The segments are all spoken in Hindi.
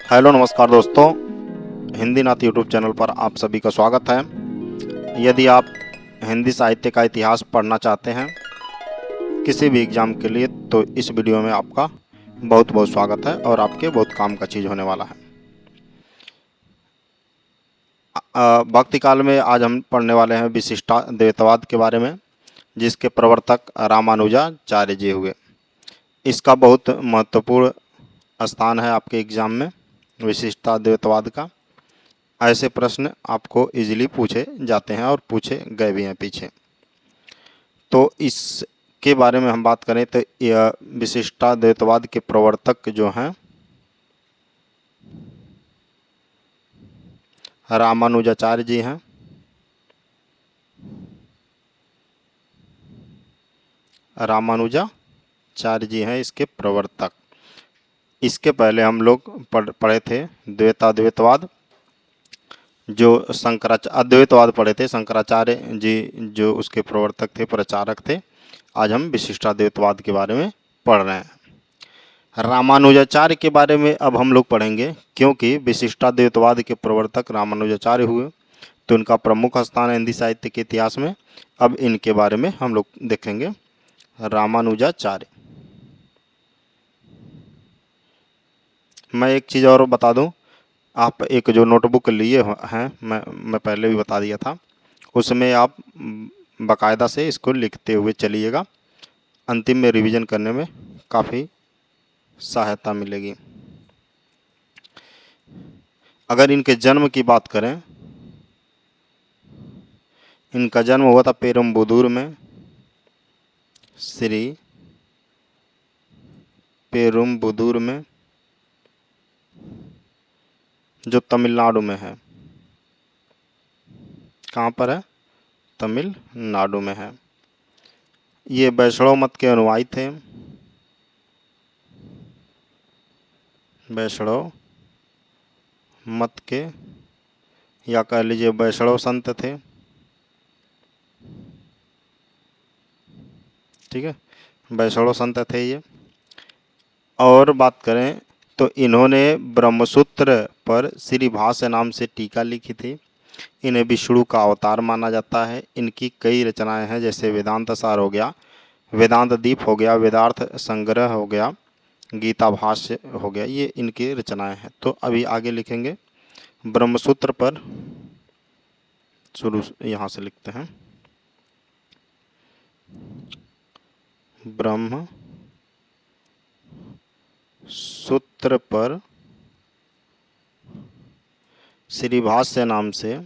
हेलो नमस्कार दोस्तों, हिंदी नाथ यूट्यूब चैनल पर आप सभी का स्वागत है। यदि आप हिंदी साहित्य का इतिहास पढ़ना चाहते हैं किसी भी एग्ज़ाम के लिए, तो इस वीडियो में आपका बहुत बहुत स्वागत है और आपके बहुत काम का चीज़ होने वाला है। भक्ति काल में आज हम पढ़ने वाले हैं विशिष्टाद्वैतवाद के बारे में, जिसके प्रवर्तक रामानुजाचार्य जी हुए। इसका बहुत महत्वपूर्ण स्थान है आपके एग्ज़ाम में, विशिष्टाद्वैतवाद का। ऐसे प्रश्न आपको इजीली पूछे जाते हैं और पूछे गए भी हैं पीछे। तो इसके बारे में हम बात करें तो यह विशिष्टाद्वैतवाद के प्रवर्तक जो हैं रामानुजाचार्य जी हैं। रामानुजाचार्य जी हैं इसके प्रवर्तक। इसके पहले हम लोग पढ़े थे द्वैताद्वैतवाद, जो अद्वैतवाद पढ़े थे, शंकराचार्य जी जो उसके प्रवर्तक थे, प्रचारक थे। आज हम विशिष्टाद्वैतवाद के बारे में पढ़ रहे हैं। रामानुजाचार्य के बारे में अब हम लोग पढ़ेंगे, क्योंकि विशिष्टाद्वैतवाद के प्रवर्तक रामानुजाचार्य हुए, तो इनका प्रमुख स्थान है हिंदी साहित्य के इतिहास में। अब इनके बारे में हम लोग देखेंगे। रामानुजाचार्य, मैं एक चीज़ और बता दूं, आप एक जो नोटबुक लिए हैं, मैं पहले भी बता दिया था, उसमें आप बाकायदा से इसको लिखते हुए चलिएगा। अंतिम में रिवीजन करने में काफ़ी सहायता मिलेगी। अगर इनके जन्म की बात करें, इनका जन्म हुआ था पेरुम्बुदूर में, श्री पेरुम्बुदूर में, जो तमिलनाडु में है। कहाँ पर है? तमिलनाडु में है। ये वैष्णव मत के अनुयायी थे। वैष्णव मत के, या कह लीजिए वैष्णव संत थे। ठीक है, वैष्णव संत थे ये। और बात करें तो इन्होंने ब्रह्मसूत्र पर श्री भाष्य नाम से टीका लिखी थी। इन्हें विष्णु का अवतार माना जाता है। इनकी कई रचनाएं हैं, जैसे वेदांत सार हो गया, वेदांत दीप हो गया, वेदार्थ संग्रह हो गया, गीता भाष्य हो गया, ये इनकी रचनाएं हैं। तो अभी आगे लिखेंगे ब्रह्मसूत्र पर। शुरू यहाँ से लिखते हैं, ब्रह्म सूत्र पर श्री भाष्य नाम से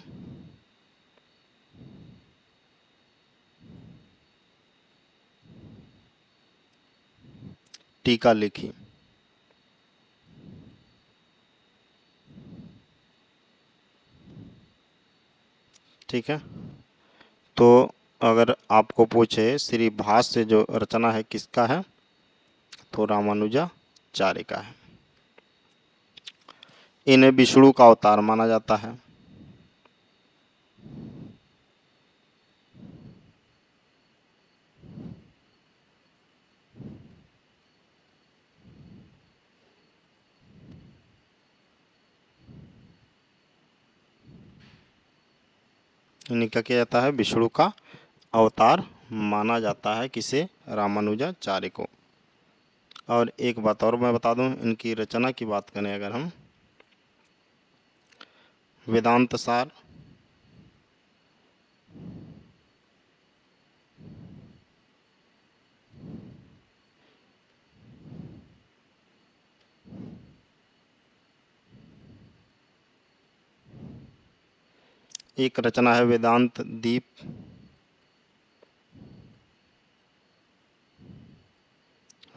टीका लिखी। ठीक है, तो अगर आपको पूछे श्री भाष्य जो रचना है किसका है, तो रामानुजाचार्य का है। इन्हें विष्णु का अवतार माना जाता है। इन्हीं का किया जाता है, विष्णु का अवतार माना जाता है किसे? रामानुजाचार्य को। और एक बात और मैं बता दूं, इनकी रचना की बात करें अगर हम, वेदांत सार, एक रचना है वेदांत दीप,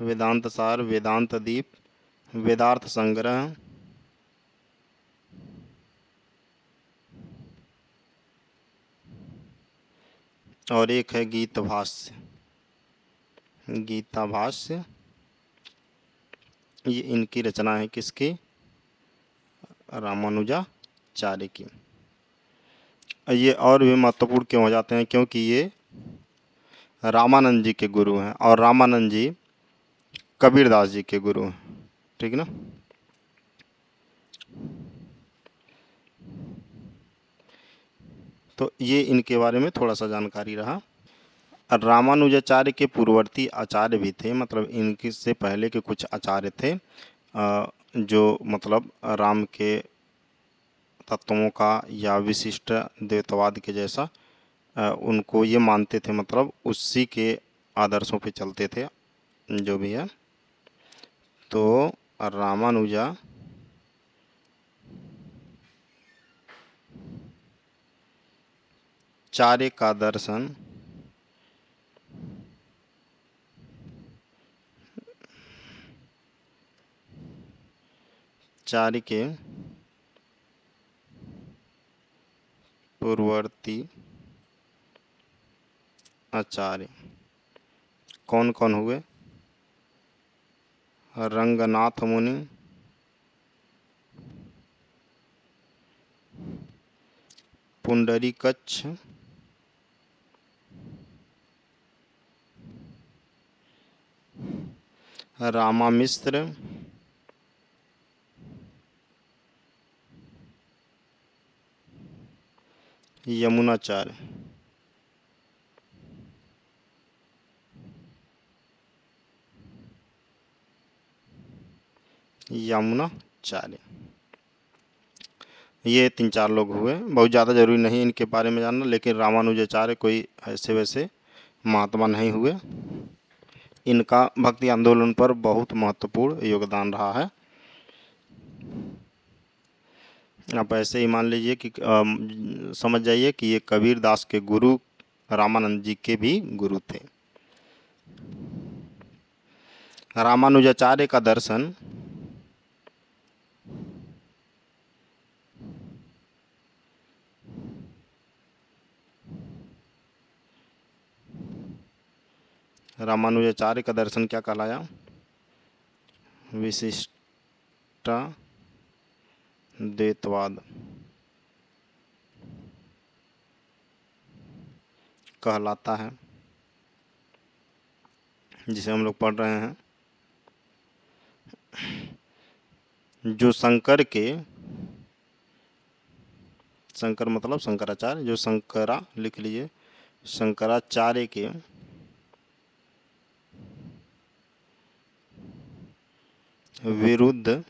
वेदांत सार, वेदांत दीप, वेदार्थ संग्रह, और एक है गीत भाष्य। गीता भाष्य, ये इनकी रचना है किसकी? रामानुजाचार्य की। ये और भी महत्वपूर्ण क्यों हो जाते हैं? क्योंकि ये रामानंद जी के गुरु हैं, और रामानंद जी कबीरदास जी के गुरु हैं। ठीक ना? तो ये इनके बारे में थोड़ा सा जानकारी रहा। रामानुजाचार्य के पूर्ववर्ती आचार्य भी थे, मतलब इनके से पहले के कुछ आचार्य थे जो मतलब राम के तत्वों का या विशिष्ट द्वैतवाद के जैसा उनको ये मानते थे, मतलब उसी के आदर्शों पे चलते थे जो भी है। तो रामानुजा चार्य का दर्शन चार्य के पूर्ववर्ती आचार्य कौन कौन हुए? रंगनाथ मुनि, पुंडरीकच्छ, रामामिश्र, यमुनाचार्य। यमुनाचार्य ये 3-4 लोग हुए। बहुत ज़्यादा जरूरी नहीं इनके बारे में जानना, लेकिन रामानुजाचार्य कोई ऐसे वैसे महात्मा नहीं हुए। इनका भक्ति आंदोलन पर बहुत महत्वपूर्ण योगदान रहा है। आप ऐसे ही मान लीजिए कि समझ जाइए कि ये कबीर दास के गुरु रामानंद जी के भी गुरु थे। रामानुजाचार्य का दर्शन रामानुजाचार्य का दर्शन क्या कहलाया? विशिष्टाद्वैतवाद कहलाता है, जिसे हम लोग पढ़ रहे हैं। जो शंकर मतलब शंकराचार्य, जो लिख लीजिए, शंकराचार्य के विरुद्ध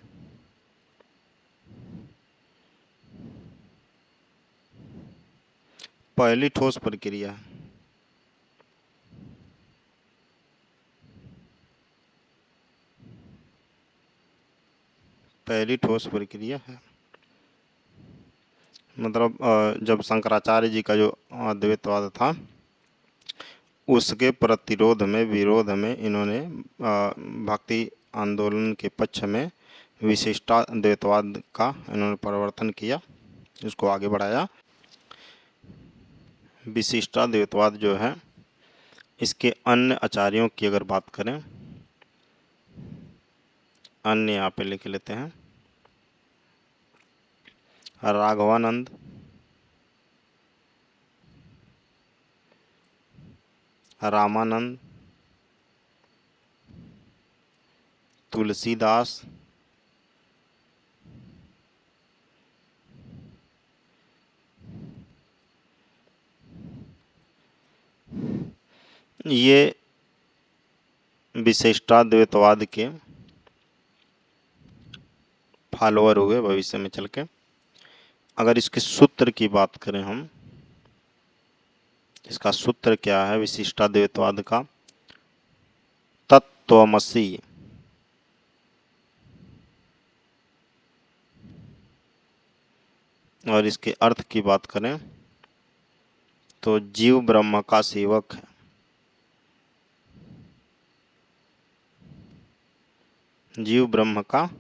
पहली ठोस प्रक्रिया है। मतलब जब शंकराचार्य जी का जो अद्वैतवाद था उसके विरोध में इन्होंने भक्ति आंदोलन के पक्ष में विशिष्टाद्वैतवाद का इन्होंने परिवर्तन किया, इसको आगे बढ़ाया। विशिष्टाद्वैतवाद जो है इसके अन्य आचार्यों की अगर बात करें, अन्य यहाँ पे लिख लेते हैं। राघवानंद, रामानंद, तुलसीदास, ये विशिष्टाद्वैतवाद के फॉलोअर हुए भविष्य में चल के। अगर इसके सूत्र की बात करें हम, इसका सूत्र क्या है विशिष्टाद्वैतवाद का? तत्त्वमसि। और इसके अर्थ की बात करें तो जीव ब्रह्म का सेवक है। जीव ब्रह्म का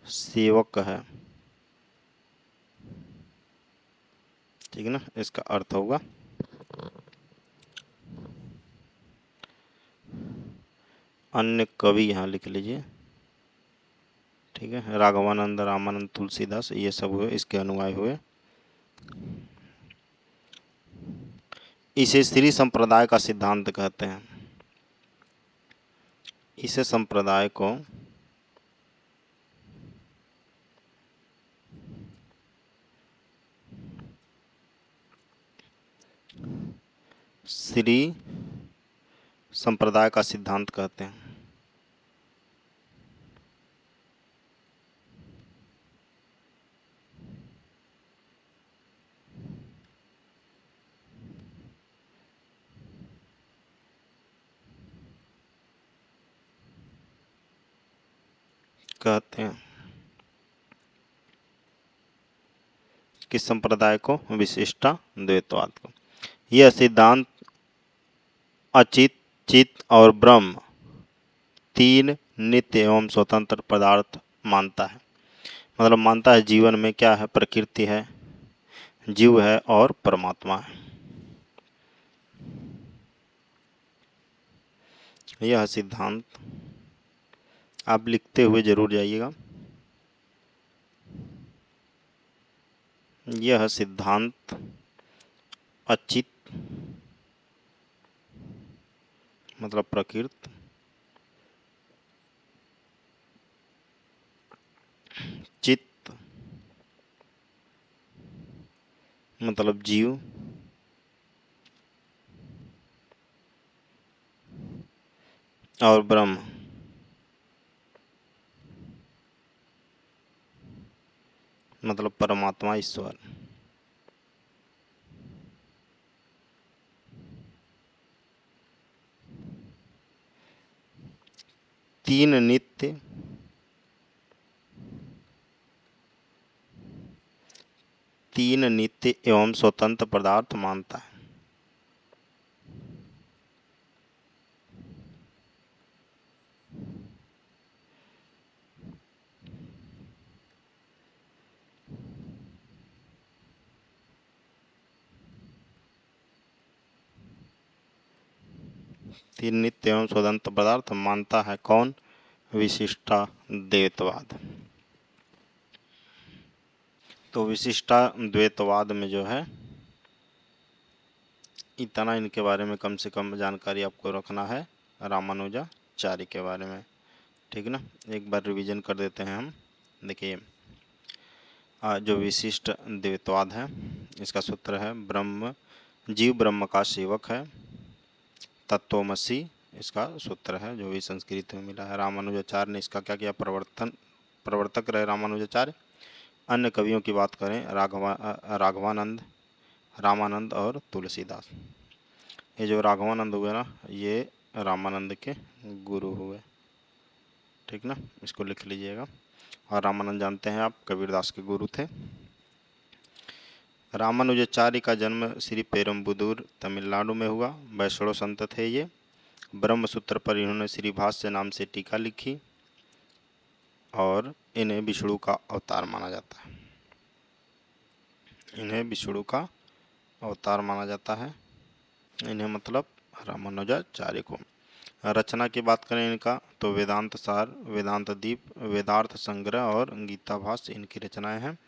सेवक है, ठीक है ना, इसका अर्थ होगा। अन्य कवि यहाँ लिख लीजिए, ठीक है। राघवानंद, रामानंद, तुलसीदास, ये सब हुए इसके अनुयायी हुए। इसे श्री संप्रदाय का सिद्धांत कहते हैं। इसे संप्रदाय को श्री संप्रदाय का सिद्धांत कहते हैं। किस संप्रदाय को? विशिष्टाद्वैतवाद को। यह सिद्धांत अचित, चित और ब्रह्म तीन नित्य एवं स्वतंत्र पदार्थ मानता है। मतलब मानता है जीवन में क्या है? प्रकृति है, जीव है और परमात्मा है। यह सिद्धांत आप लिखते हुए जरूर जाइएगा। यह सिद्धांत अचित मतलब प्रकृति, चित्त मतलब जीव, और ब्रह्म मतलब परमात्मा, ईश्वर। तीन नित्य एवं स्वतंत्र पदार्थ मानता है। तीन नित्य एवं स्वतंत्र पदार्थ मानता है कौन? विशिष्टाद्वैतवाद। तो विशिष्टाद्वैतवाद में जो है इतना इनके बारे में कम से कम जानकारी आपको रखना है, रामानुजाचार्य के बारे में। ठीक ना? एक बार रिवीजन कर देते हैं हम। देखिए जो विशिष्ट द्वैतवाद है इसका सूत्र है ब्रह्म, जीव ब्रह्म का सेवक है, तत्वमसी इसका सूत्र है जो भी संस्कृत में मिला है। रामानुजाचार्य ने इसका क्या किया? प्रवर्तक रहे रामानुजाचार्य। अन्य कवियों की बात करें राघवानंद, रामानंद और तुलसीदास। ये जो राघवानंद हुए ना, ये रामानंद के गुरु हुए। ठीक ना? इसको लिख लीजिएगा। और रामानंद जानते हैं आप कबीरदास के गुरु थे। रामानुजाचार्य का जन्म श्री पेरुम्बुदूर तमिलनाडु में हुआ। वैष्णव संत थे ये। ब्रह्म सूत्र पर इन्होंने श्री भाष्य नाम से टीका लिखी और इन्हें विष्णु का अवतार माना जाता है। इन्हें विष्णु का अवतार माना जाता है। इन्हें मतलब रामानुजाचार्य को। रचना की बात करें इनका तो वेदांत सार, वेदांत दीप, वेदार्थ संग्रह और गीता भाष्य इनकी रचनाएं हैं।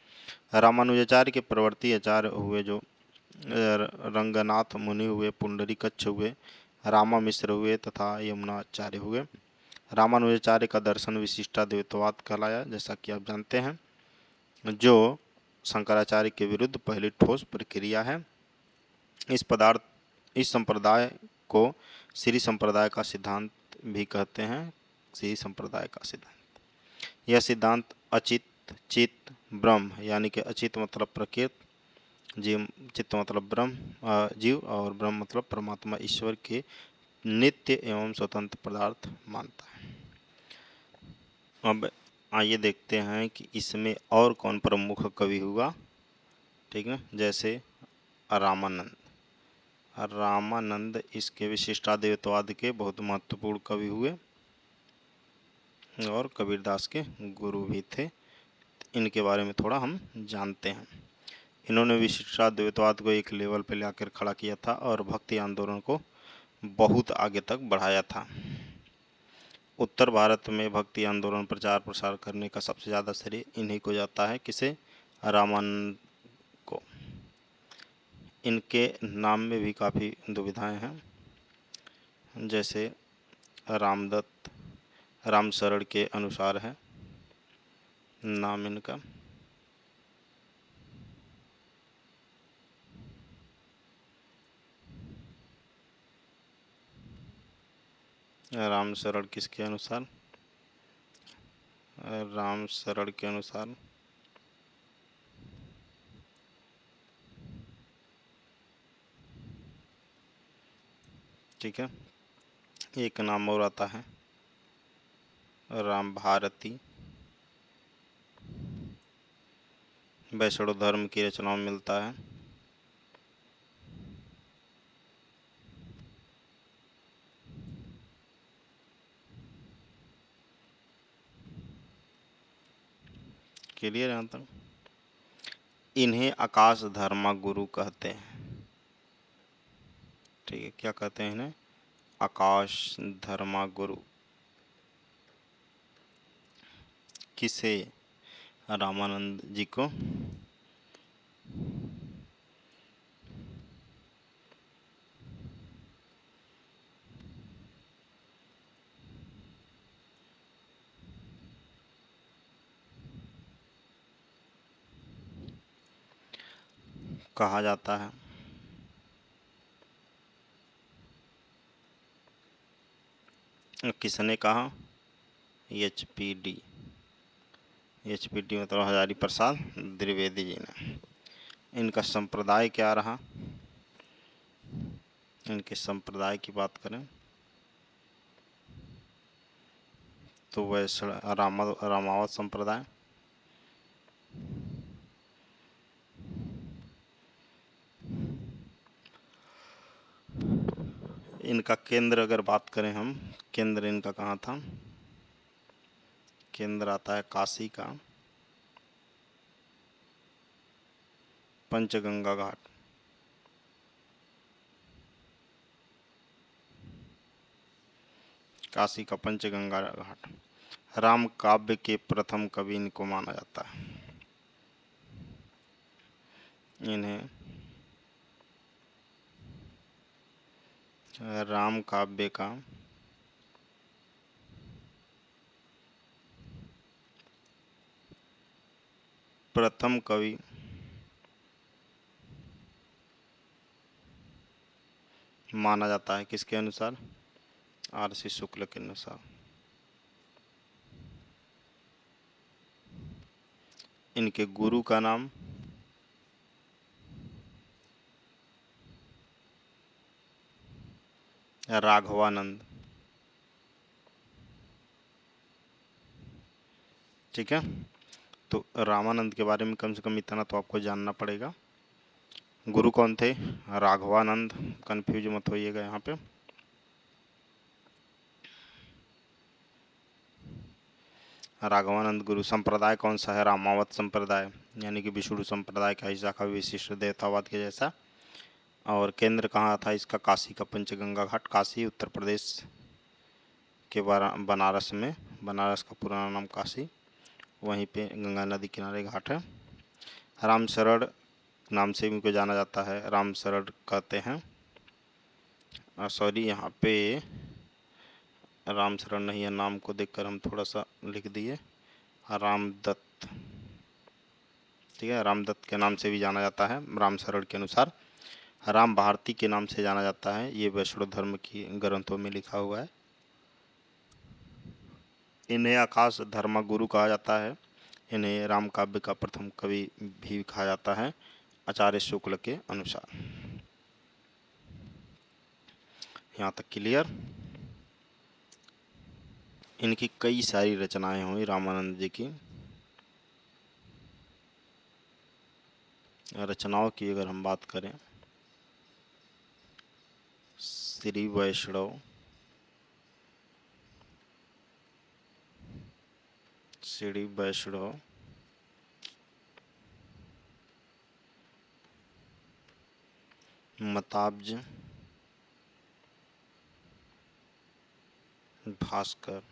रामानुजाचार्य के प्रवर्ती आचार्य हुए जो रंगनाथ मुनि हुए, पुंडरीकच्छ हुए, रामा मिश्र हुए तथा यमुनाचार्य हुए। रामानुजाचार्य का दर्शन विशिष्टाद्वैतवाद कहलाया, जैसा कि आप जानते हैं, जो शंकराचार्य के विरुद्ध पहली ठोस प्रक्रिया है। इस संप्रदाय को श्री संप्रदाय का सिद्धांत भी कहते हैं। श्री संप्रदाय का सिद्धांत, यह सिद्धांत अचित, चित, ब्रह्म यानी कि अचित मतलब प्रकृति, जीव, चित्त मतलब ब्रह्म, जीव और ब्रह्म मतलब परमात्मा ईश्वर के नित्य एवं स्वतंत्र पदार्थ मानता है। अब आइए देखते हैं कि इसमें और कौन प्रमुख कवि हुआ। ठीक है, जैसे रामानंद। रामानंद इसके विशिष्टाद्वैतवाद के बहुत महत्वपूर्ण कवि हुए और कबीरदास के गुरु भी थे। इनके बारे में थोड़ा हम जानते हैं। इन्होंने विशिष्टाद्वैतवाद को एक लेवल पर लाकर खड़ा किया था और भक्ति आंदोलन को बहुत आगे तक बढ़ाया था। उत्तर भारत में भक्ति आंदोलन प्रचार प्रसार करने का सबसे ज़्यादा श्रेय इन्हीं को जाता है। किसे? रामानंद को। इनके नाम में भी काफ़ी दुविधाएं हैं, जैसे रामदत्त, रामशरण के अनुसार है नाम इनका। राम शरण किसके अनुसार? राम शरण के अनुसार ठीक है। एक नाम और आता है राम भारती, वैष्णव धर्म की रचनाओं में मिलता है। क्लियर यहाँ तक? इन्हें आकाश धर्मा गुरु कहते हैं। ठीक है, क्या कहते हैं इन्हें? आकाश धर्मा गुरु। किसे? रामानंद जी को। कहा जाता है। किसने कहा? HPD। HPD मतलब हजारी प्रसाद द्विवेदी जी ने। इनका संप्रदाय क्या रहा? इनके संप्रदाय की बात करें तो वैष्णव रामावत संप्रदाय। इनका केंद्र अगर बात करें हम, केंद्र इनका कहाँ था? केंद्र आता है काशी का पंचगंगा घाट। काशी का पंचगंगा घाट। राम काव्य के प्रथम कवि इनको माना जाता है। इन्हें राम काव्य का प्रथम कवि माना जाता है। किसके अनुसार? RC शुक्ल के अनुसार। इनके गुरु का नाम राघवानंद। ठीक है, तो रामानंद के बारे में कम से कम इतना तो आपको जानना पड़ेगा। गुरु कौन थे? राघवानंद। कंफ्यूज मत होइएगा यहाँ पे। राघवानंद गुरु। संप्रदाय कौन सा है? रामावत संप्रदाय, यानी कि विष्णु संप्रदाय का हिस्सा का विशिष्ट देवतावाद के जैसा। और केंद्र कहाँ था इसका? काशी का पंचगंगा घाट। काशी उत्तर प्रदेश के बनारस में, बनारस का पुराना नाम काशी, वहीं पे गंगा नदी किनारे घाट है। राम शरण नाम से इनको जाना जाता है, राम शरण कहते हैं। सॉरी, यहाँ पे राम शरण नहीं है, नाम को देखकर हम थोड़ा सा लिख दिए, रामदत्त। ठीक है, रामदत्त के नाम से भी जाना जाता है राम शरण के अनुसार। राम भारती के नाम से जाना जाता है, ये वैष्णव धर्म की ग्रंथों में लिखा हुआ है। इन्हें आकाश धर्मा गुरु कहा जाता है। इन्हें राम काव्य का प्रथम कवि भी कहा जाता है आचार्य शुक्ल के अनुसार। यहाँ तक क्लियर? इनकी कई सारी रचनाएं हुई रामानंद जी की। रचनाओं की अगर हम बात करें, श्री वैष्णव, श्री वैष्णव, मताब्ज, भास्कर,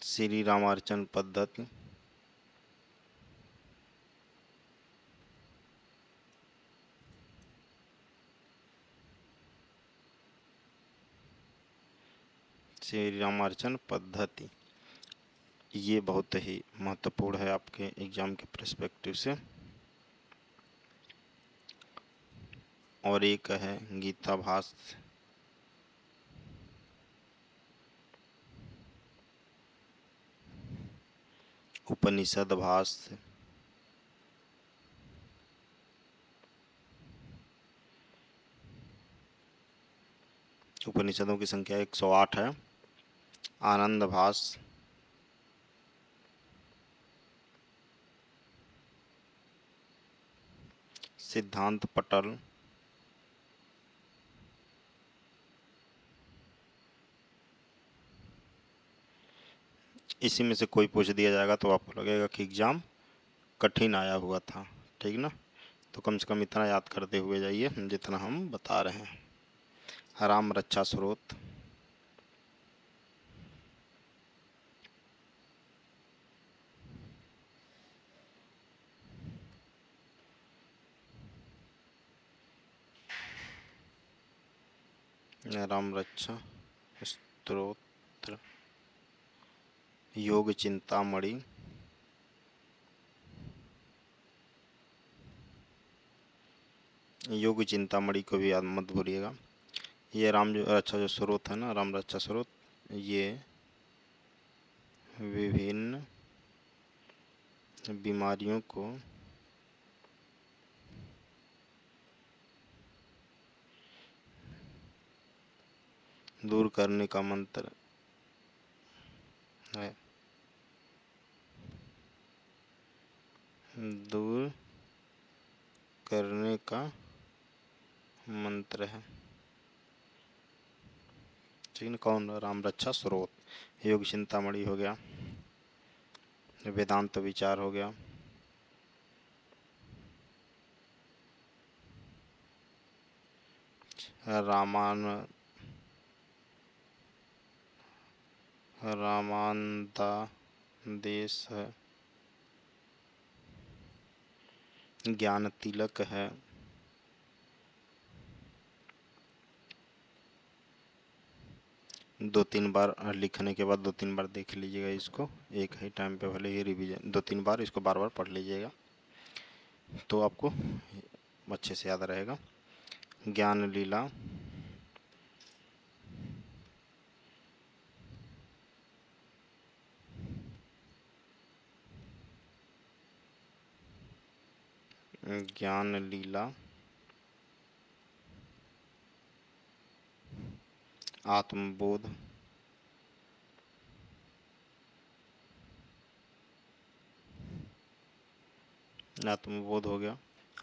श्री रामार्चन पद्धति, श्री रामार्चन पद्धति, ये बहुत ही महत्वपूर्ण है आपके एग्जाम के पर्सपेक्टिव से। और एक है गीता भाष्य, उपनिषद भाष्य, उपनिषदों की संख्या 108 है। आनंद भाष्य, सिद्धांत पटल, इसी में से कोई पूछ दिया जाएगा तो आपको लगेगा कि एग्ज़ाम कठिन आया हुआ था, ठीक ना। तो कम से कम इतना याद करते हुए जाइए जितना हम बता रहे हैं। राम रक्षा स्रोत, राम रक्षा स्तोत्र, योग चिंतामणि, योग चिंतामणि को भी याद मत भूलिएगा। ये राम रक्षा जो स्रोत है ना, राम रक्षा स्रोत, ये विभिन्न बीमारियों को दूर करने का मंत्र है, दूर करने का मंत्र है, ठीक है। कौन? राम रक्षा स्रोत। योग चिंतामणि हो गया, वेदांत विचार हो गया, रामान रामानंदा देश है, ज्ञान तिलक है, दो तीन बार लिखने के बाद 2-3 बार देख लीजिएगा इसको, एक ही टाइम पे भले ही रिवीजन 2-3 बार इसको बार बार पढ़ लीजिएगा तो आपको अच्छे से याद रहेगा। ज्ञान लीला, ज्ञान लीला, आत्मबोध, आत्मबोध हो गया।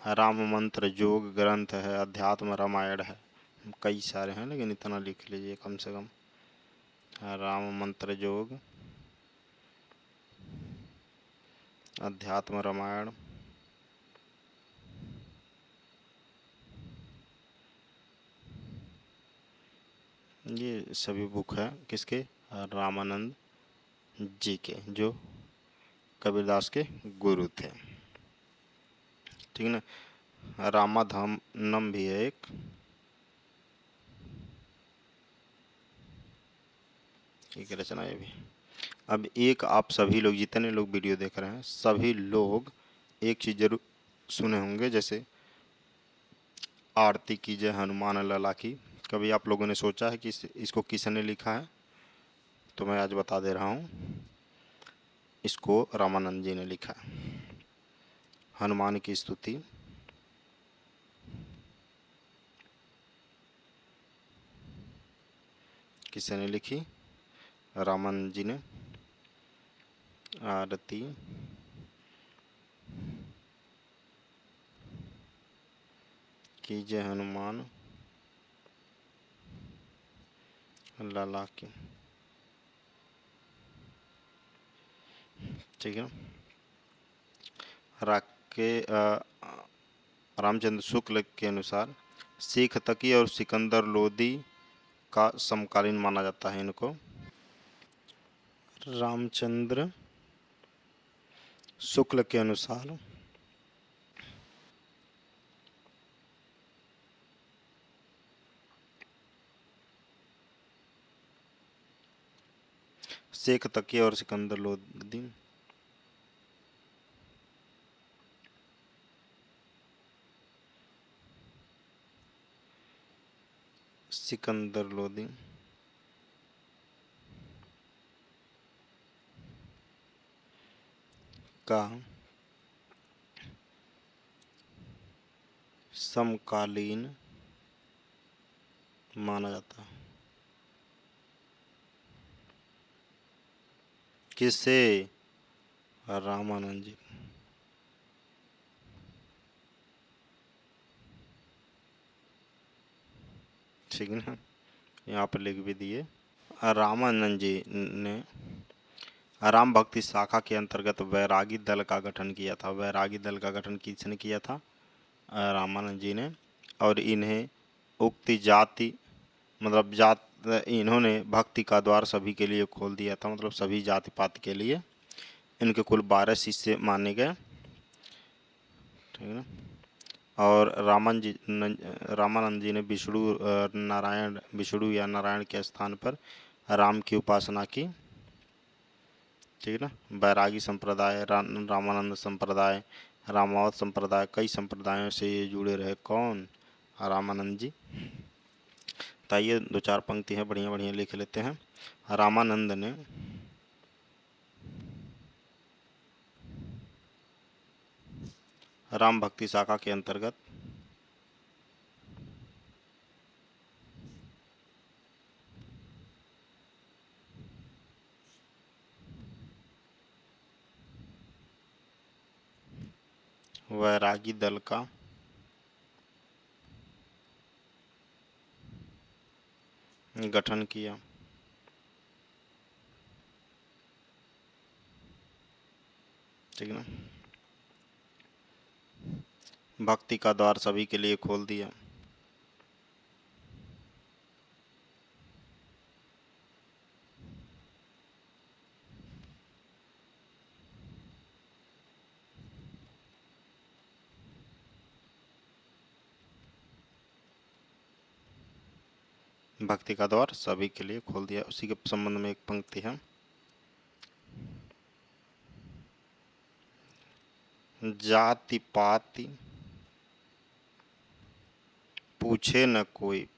राम मंत्र योग ग्रंथ है, अध्यात्म रामायण है, कई सारे हैं लेकिन इतना लिख लीजिए कम से कम। राम मंत्र योग, अध्यात्म रामायण, ये सभी बुक है किसके? रामानंद जी के, जो कबीरदास के गुरु थे, ठीक है ना। रामाधानम भी है एक रचना ये भी। अब एक आप सभी लोग, जितने लोग वीडियो देख रहे हैं, सभी लोग एक चीज़ जरूर सुने होंगे, जैसे आरती कीजिए हनुमान लला की। कभी आप लोगों ने सोचा है कि इसको किसने लिखा है? तो मैं आज बता दे रहा हूँ, इसको रामानंद जी ने लिखा है। हनुमान की स्तुति किसने लिखी? रामानंद जी ने। आरती कीजिए हनुमान लला की, ठीक है। राके रामचंद्र शुक्ल के अनुसार शेख तकी और सिकंदर लोदी का समकालीन माना जाता है इनको। रामचंद्र शुक्ल के अनुसार शेख तकी और सिकंदर लोदी सिकंदर लोदी, का समकालीन माना जाता है। किसे? रामानंद जी। ठीक है ना, यहाँ पर लिख भी दिए। रामानंद जी ने राम भक्ति शाखा के अंतर्गत वैरागी दल का गठन किया था। वैरागी दल का गठन किसने किया था? रामानंद जी ने। और इन्हें उक्ति जाति मतलब जात इन्होंने भक्ति का द्वार सभी के लिए खोल दिया था, मतलब सभी जाति पाति के लिए। इनके कुल 12 शिष्य माने गए। ठीक है ना। और रामानंद जी ने विष्णु या नारायण के स्थान पर राम की उपासना की। ठीक है ना। बैरागी संप्रदाय, रामानंद संप्रदाय, रामावत संप्रदाय, कई संप्रदायों से ये जुड़े रहे। कौन? रामानंद जी। ताइए 2-4 पंक्ति है, बढ़िया बढ़िया लिख लेते हैं। रामानंद ने राम भक्ति शाखा के अंतर्गत वैरागी दल का गठन किया। ठीक है ना। भक्ति का द्वार सभी के लिए खोल दिया। भक्ति का द्वार सभी के लिए खोल दिया। उसी के संबंध में एक पंक्ति है। जाति पाति पूछे न कोई,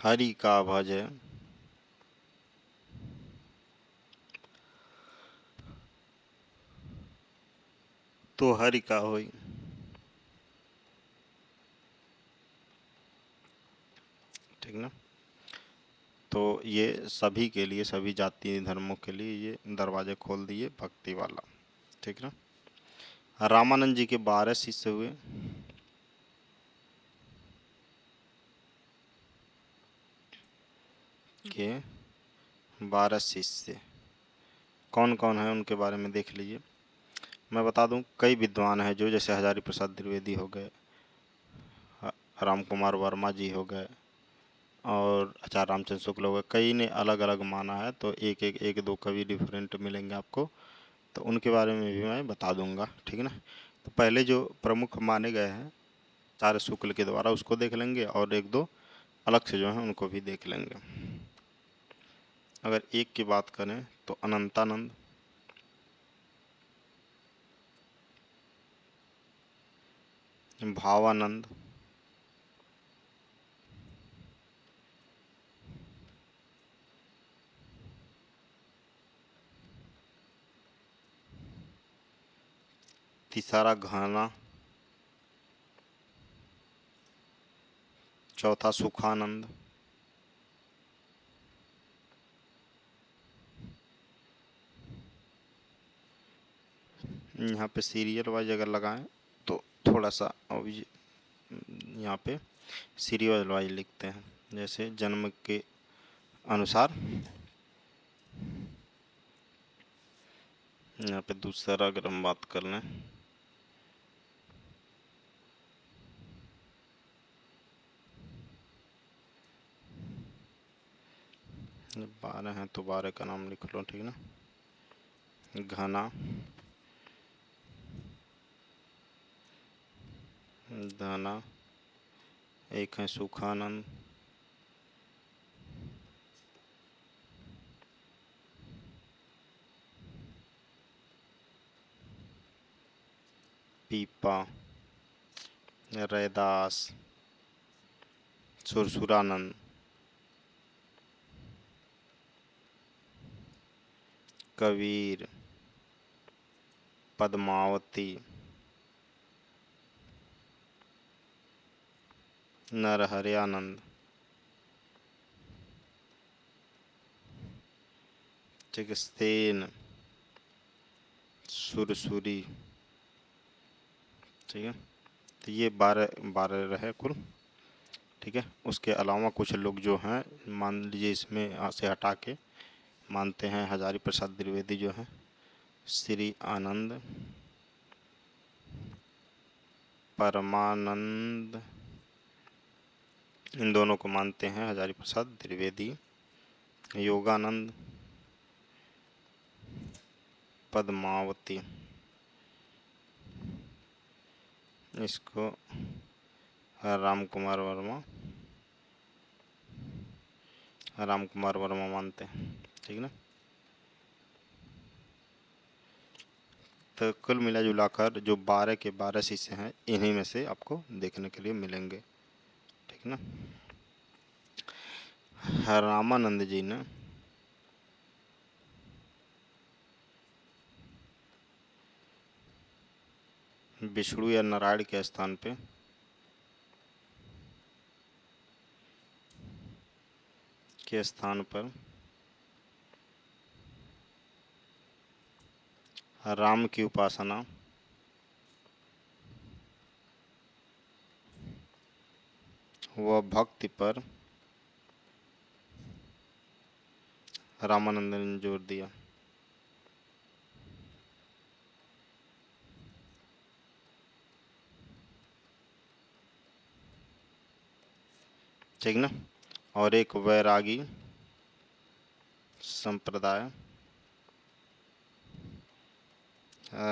हरि का भजे तो हरि का होई। ठीक ना। तो ये सभी के लिए, सभी जातीय धर्मों के लिए ये दरवाजे खोल दिए भक्ति वाला। ठीक ना। रामानंद जी के 12 शिष्य हुए। के 12 शिष्य कौन कौन है उनके बारे में देख लीजिए। मैं बता दूं, कई विद्वान हैं जो, जैसे हजारी प्रसाद द्विवेदी हो गए, राम कुमार वर्मा जी हो गए, और आचार्य रामचंद्र शुक्ल हो गए। कई ने अलग अलग माना है, तो एक दो कवि डिफरेंट मिलेंगे आपको, तो उनके बारे में भी मैं बता दूंगा। ठीक है ना। तो पहले जो प्रमुख माने गए हैं आचार्य शुक्ल के द्वारा, उसको देख लेंगे, और एक दो अलग से जो हैं उनको भी देख लेंगे। अगर एक की बात करें तो अनंतानंद, भावानंद, तीसरा घाना, चौथा सुखानंद, यहाँ पे सीरियल वाइज अगर लगाएं तो थोड़ा सा यहाँ पे सीरियल वाइज लिखते हैं, जैसे जन्म के अनुसार। यहाँ पे दूसरा अगर हम बात कर लें, 12 हैं तो 12 का नाम लिख लो। ठीक ना। घना, धना, एक है सुखानंद, पीपा, रैदास, सुरसुरानंद, कबीर, पद्मावती, नरहरियानंद, चिकित्सेन, सुरसुरी। ठीक है, तो ये 12 रहे कुल। ठीक है, उसके अलावा कुछ लोग जो हैं मान लीजिए इसमें से हटा के मानते हैं हजारी प्रसाद द्विवेदी जो हैं, श्री आनंद, परमानंद, इन दोनों को मानते हैं हजारी प्रसाद द्विवेदी। योगानंद, पद्मावती, इसको राम कुमार वर्मा मानते हैं। ठीक ना, तो कुल मिला जुलाकर जो 12 के 12 शिष्य हैं इन्हीं में से आपको देखने के लिए मिलेंगे। ठीक ना, रामानंद जी ने विष्णु या नारायण के स्थान पर राम की उपासना व भक्ति पर रामानंद ने जोर दिया। ठीक ना, और एक वैरागी संप्रदाय,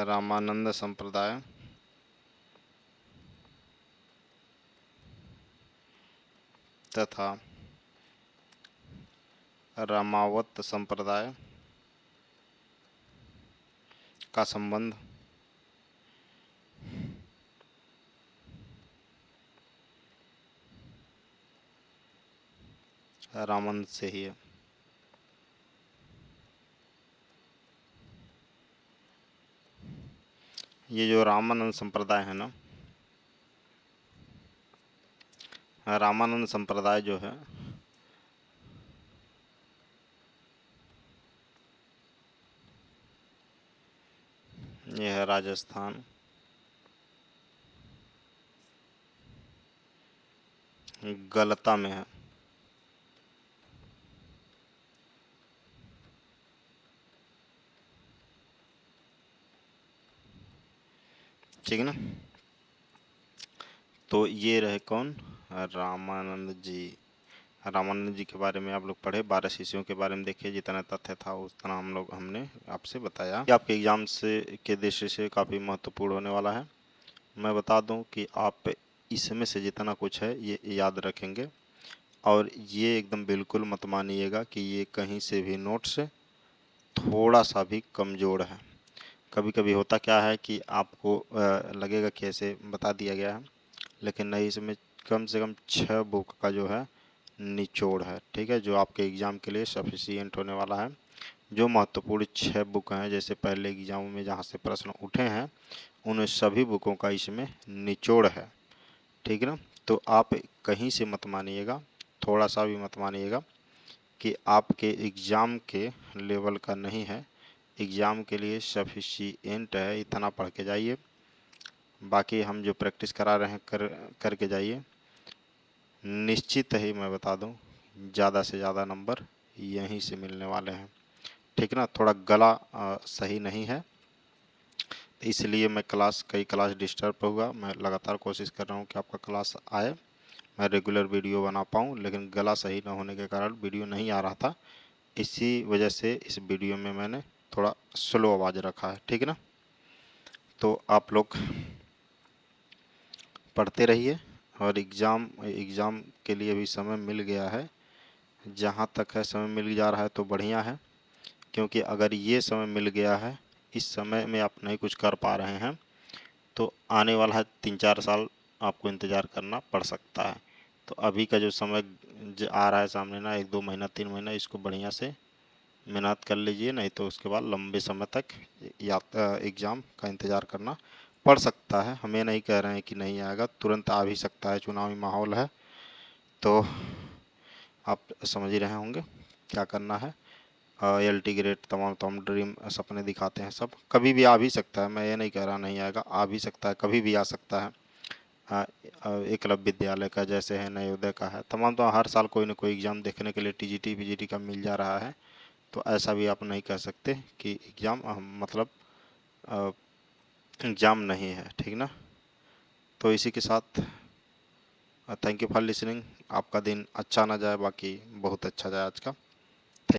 रामानंद संप्रदाय, तथा रामावत संप्रदाय का संबंध रामानंद से ही है। ये जो रामानंद संप्रदाय है ना, रामानंद संप्रदाय जो है ये है राजस्थान, गलता में है। ठीक है ना, तो ये रहे कौन, रामानंद जी। रामानंद जी के बारे में आप लोग पढ़े, 12 शिष्यों के बारे में देखिए, जितना तथ्य था उतना हमने आपसे बताया। ये आपके एग्जाम से के दृष्टि से काफ़ी महत्वपूर्ण होने वाला है। मैं बता दूं कि आप इसमें से जितना कुछ है ये याद रखेंगे, और ये एकदम बिल्कुल मत मानिएगा कि ये कहीं से भी नोट्स थोड़ा सा भी कमज़ोर है। कभी कभी होता क्या है कि आपको लगेगा कि ऐसे बता दिया गया है, लेकिन नहीं, इसमें कम से कम 6 बुक का जो है निचोड़ है। ठीक है, जो आपके एग्ज़ाम के लिए सफिशिएंट होने वाला है। जो महत्वपूर्ण 6 बुक हैं, जैसे पहले एग्जाम में जहाँ से प्रश्न उठे हैं उन सभी बुकों का इसमें निचोड़ है। ठीक है ना, तो आप कहीं से मत मानिएगा, थोड़ा सा भी मत मानिएगा कि आपके एग्ज़ाम के लेवल का नहीं है। एग्ज़ाम के लिए सफिशिएंट है, इतना पढ़ के जाइए। बाकी हम जो प्रैक्टिस करा रहे हैं करके जाइए। निश्चित ही मैं बता दूं, ज़्यादा से ज़्यादा नंबर यहीं से मिलने वाले हैं। ठीक ना, थोड़ा गला सही नहीं है, तो इसलिए मैं कई क्लास डिस्टर्ब होगा। मैं लगातार कोशिश कर रहा हूँ कि आपका क्लास आए, मैं रेगुलर वीडियो बना पाऊँ, लेकिन गला सही ना होने के कारण वीडियो नहीं आ रहा था। इसी वजह से इस वीडियो में मैंने थोड़ा स्लो आवाज़ रखा है। ठीक है ना, तो आप लोग पढ़ते रहिए, और एग्ज़ाम के लिए भी समय मिल गया है। जहाँ तक है समय मिल जा रहा है तो बढ़िया है, क्योंकि अगर ये समय मिल गया है, इस समय में आप नहीं कुछ कर पा रहे हैं, तो आने वाला है 3-4 साल आपको इंतज़ार करना पड़ सकता है। तो अभी का जो समय आ रहा है सामने ना, 1-2 महीना 3 महीना, इसको बढ़िया से मेहनत कर लीजिए, नहीं तो उसके बाद लंबे समय तक एग्ज़ाम का इंतज़ार करना पड़ सकता है। हम ये नहीं कह रहे हैं कि नहीं आएगा, तुरंत आ भी सकता है, चुनावी माहौल है तो आप समझ ही रहे होंगे क्या करना है। LT ग्रेड तमाम तमाम ड्रीम सपने दिखाते हैं सब, कभी भी आ भी सकता है, मैं ये नहीं कह रहा नहीं आएगा, आ भी सकता है, कभी भी आ सकता है। एकलव्य विद्यालय का जैसे है, नवोदय का है, तमाम तो हर साल कोई ना कोई एग्ज़ाम देखने के लिए TGT PGT का मिल जा रहा है। तो ऐसा भी आप नहीं कह सकते कि एग्ज़ाम मतलब एग्ज़ाम नहीं है, ठीक ना। तो इसी के साथ थैंक यू फॉर लिसनिंग। आपका दिन अच्छा ना जाए, बाकी बहुत अच्छा जाए आज का।